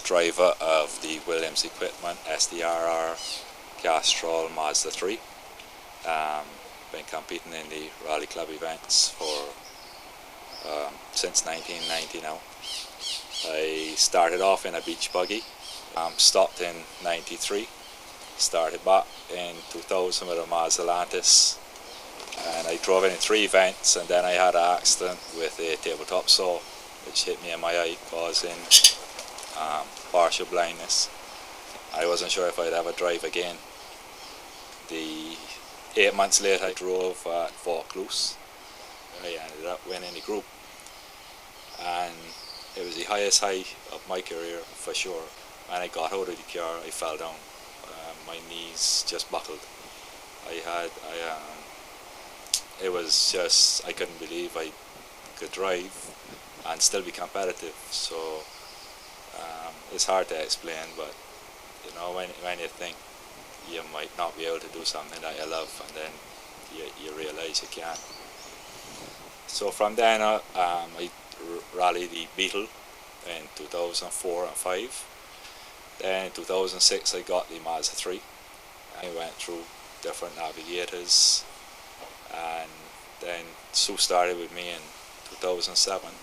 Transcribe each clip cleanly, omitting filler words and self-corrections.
driver of the Williams equipment SDRR Castrol Mazda 3. Been competing in the Rally Club events for since 1990 now. I started off in a beach buggy, stopped in 93, started back in 2000 with a Mazda Lantis, and I drove it in 3 events, and then I had an accident with a tabletop saw which hit me in my eye, causing partial blindness. I wasn't sure if I'd ever drive again. 8 months later I drove at Vaucluse. I ended up winning the group, and it was the highest high of my career for sure. When I got out of the car I fell down. My knees just buckled. It was just, I couldn't believe I could drive and still be competitive. So it's hard to explain, but you know, when you think you might not be able to do something that you love, and then you realize you can. So from then I rallied the Beetle in 2004 and 5. Then in 2006 I got the Mazda 3. I went through different navigators, and then Sue started with me in 2007,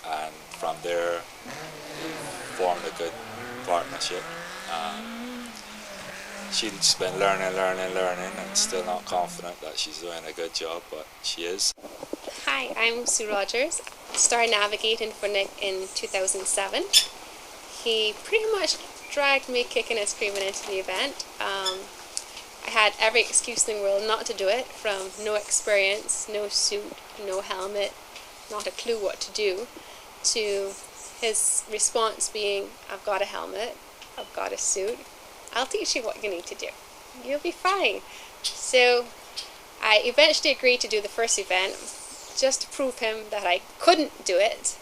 and from there formed a good partnership. She's been learning and still not confident that she's doing a good job, but she is. Hi, I'm Sue Rogers. Started navigating for Nick in 2007. He pretty much dragged me kicking and screaming into the event. I had every excuse in the world not to do it, from no experience, no suit, no helmet, not a clue what to do, to his response being, I've got a helmet, I've got a suit, I'll teach you what you need to do. You'll be fine. So I eventually agreed to do the first event just to prove him that I couldn't do it.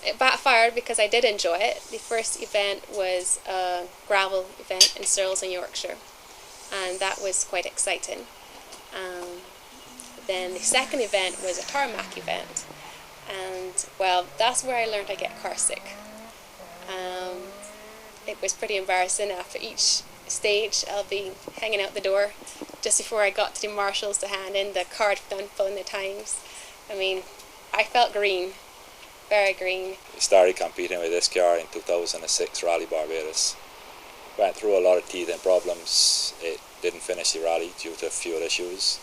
It backfired because I did enjoy it. The first event was a gravel event in Searles in Yorkshire, and that was quite exciting. Then the second event was a tarmac event, and well, that's where I learned I get car sick. It was pretty embarrassing. After each stage I'll be hanging out the door just before I got to the marshals to hand in the card done filling the times. I mean, I felt green, very green. We started competing with this car in 2006 Rally Barbados. Went through a lot of teething problems. It didn't finish the rally due to fuel issues.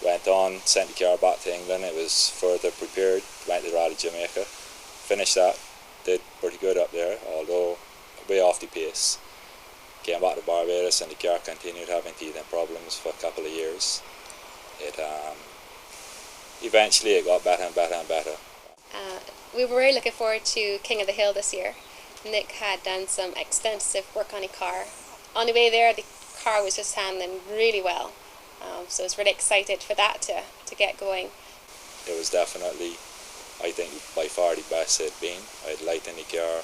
Went on, sent the car back to England. It was further prepared. Went to Rally Jamaica. Finished that. Did pretty good up there, although way off the pace. Came back to Barbados and the car continued having teething problems for a couple of years. Eventually it got better and better and better. We were really looking forward to King of the Hill this year. Nick had done some extensive work on the car. On the way there, the car was just handling really well. So I was really excited for that to get going. It was definitely, I think, by far the best it had been. I'd lightened the car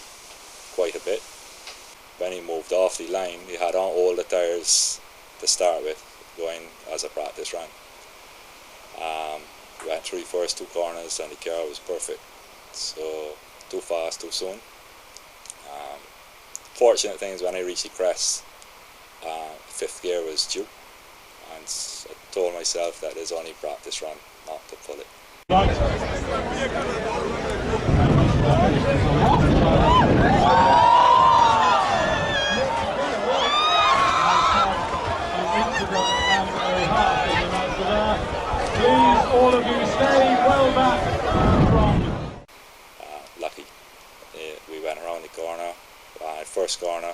quite a bit. When he moved off the line, he had on all the tyres to start with, going as a practice run. Went through the first 2 corners and the car was perfect. So, too fast, too soon. Fortunate thing is when I reached the crest, 5th gear was due, and I told myself that there's only practice run, not to pull it. Please, all of you, stay well back from... Lucky. We went around the corner. First corner,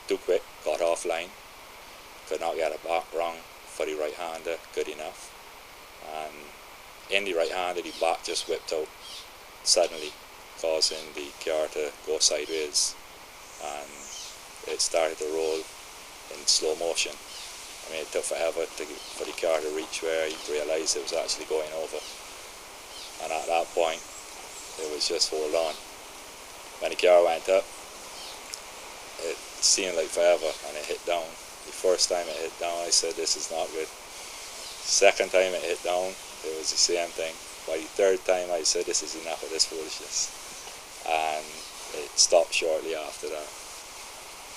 too quick, got offline. Could not get it back wrong for the right-hander good enough. And in the right-hander, the back just whipped out suddenly, causing the car to go sideways. And it started to roll in slow motion. I mean, it took forever for the car to reach where I realised it was actually going over. And at that point, it was just hold on. When the car went up, it seemed like forever, and it hit down. The first time it hit down, I said, this is not good. Second time it hit down, it was the same thing. By the third time, I said, this is enough of this foolishness. And it stopped shortly after that.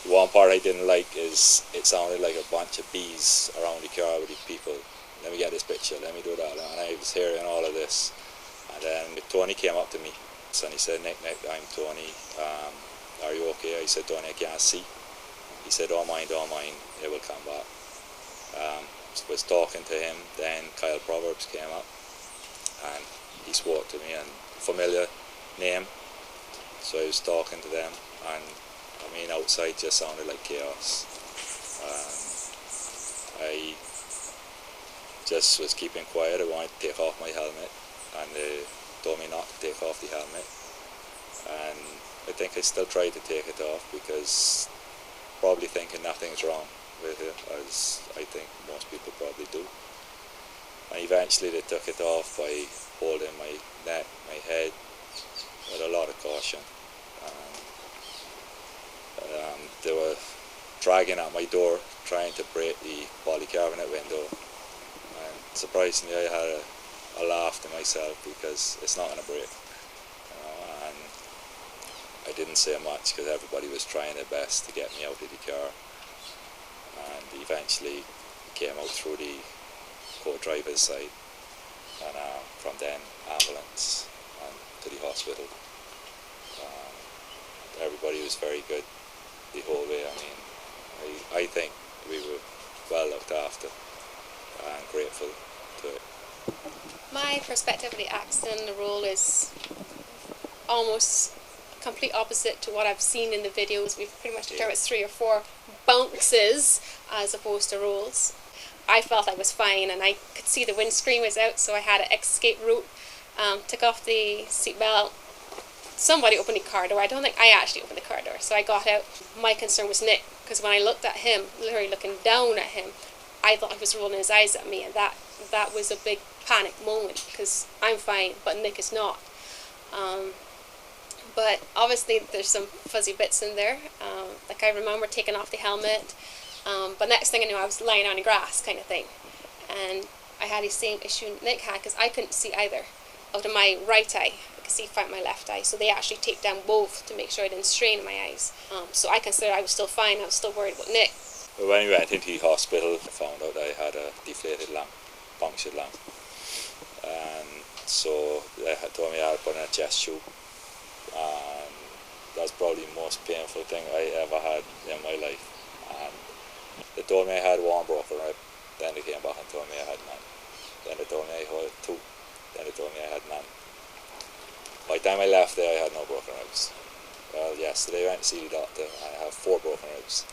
The one part I didn't like is it sounded like a bunch of bees around the car with the people. Let me get this picture, let me do that. And I was hearing all of this. And then Tony came up to me and he said, Nick, I'm Tony. Are you okay? I said, Tony, I can't see. He said, don't mind, it will come back. Was talking to him, then Kyle Proverbs came up and he spoke to me, and familiar name, so I was talking to them, and I mean outside just sounded like chaos. I just was keeping quiet. I wanted to take off my helmet and they told me not to take off the helmet, and I think I still tried to take it off because probably thinking nothing's wrong with it, as I think most people probably do. And eventually they took it off by holding my neck, my head, with a lot of caution. They were dragging at my door, trying to break the polycarbonate window. And surprisingly, I had a laugh to myself because it's not going to break. And I didn't say much because everybody was trying their best to get me out of the car. And eventually came out through the co-driver's side, and from then ambulance and to the hospital. Everybody was very good the whole way. I mean, I think we were well looked after and grateful to it. My perspective of the accident and the roll is almost complete opposite to what I've seen in the videos. We've pretty much determined it's 3 or 4 bounces as opposed to rolls. I felt I was fine, and I could see the windscreen was out, so I had an escape route. Took off the seatbelt. Somebody opened the car door. I don't think I actually opened the car door, so I got out. My concern was Nick, because when I looked at him, literally looking down at him, I thought he was rolling his eyes at me, and that was a big panic moment, because I'm fine, but Nick is not. But obviously there's some fuzzy bits in there. Like I remember taking off the helmet, but next thing I knew I was lying on the grass kind of thing. And I had the same issue Nick had, because I couldn't see either. Out of my right eye, I could see from my left eye. So they actually taped down both to make sure I didn't strain in my eyes. So I considered I was still fine. I was still worried about Nick. But when we went into the hospital, I found out I had a deflated lung, punctured lung. And so they told me I had to put in a chest tube. And that's probably the most painful thing I ever had in my life. And they told me I had 1 broken rib. Then they came back and told me I had none. Then they told me I had 2. Then they told me I had none. By the time I left there, I had no broken ribs. Well, yesterday I went to see the doctor and I have 4 broken ribs.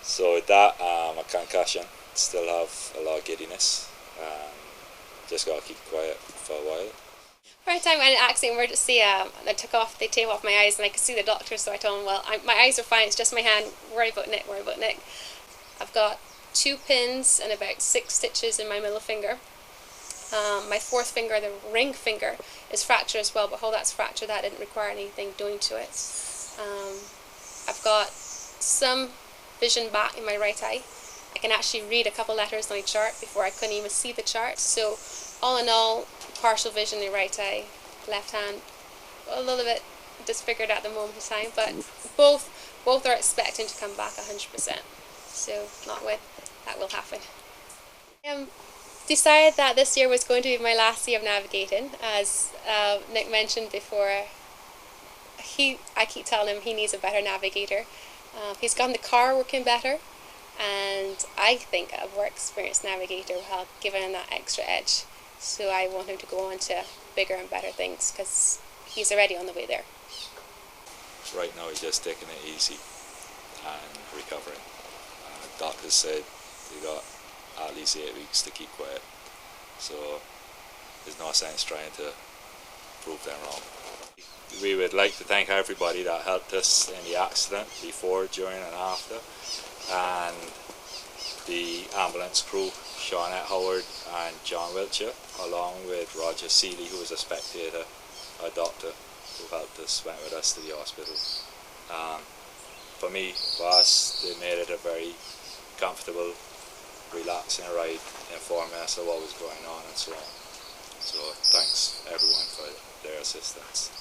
So with that, a concussion, still have a lot of giddiness. Just got to keep quiet for a while. Right time I had an accident emergency, they took off the tape off my eyes, and I could see the doctor, so I told him, well, my eyes are fine, it's just my hand, worry about Nick. I've got 2 pins and about 6 stitches in my middle finger. My 4th finger, the ring finger, is fractured as well, but how that's fractured, that didn't require anything doing to it. I've got some vision back in my right eye. I can actually read a couple letters on a chart before I couldn't even see the chart. So all in all, partial vision in the right eye, left hand a little bit disfigured at the moment in time, but both are expecting to come back 100%. So not with that will happen. Decided that this year was going to be my last year of navigating. As Nick mentioned before, I keep telling him he needs a better navigator. He's gotten the car working better, and I think a more experienced navigator will help give him that extra edge. So I want him to go on to bigger and better things, because he's already on the way there. Right now he's just taking it easy and recovering. Doctors said he got at least 8 weeks to keep quiet, so there's no sense trying to prove them wrong. We would like to thank everybody that helped us in the accident before, during and after, and the ambulance crew, Shawnette Howard and John Wiltshire, along with Roger Seeley, who was a spectator, a doctor who helped us, went with us to the hospital. For me, for us, they made it a very comfortable, relaxing ride, informing us of what was going on and so on. So thanks everyone for their assistance.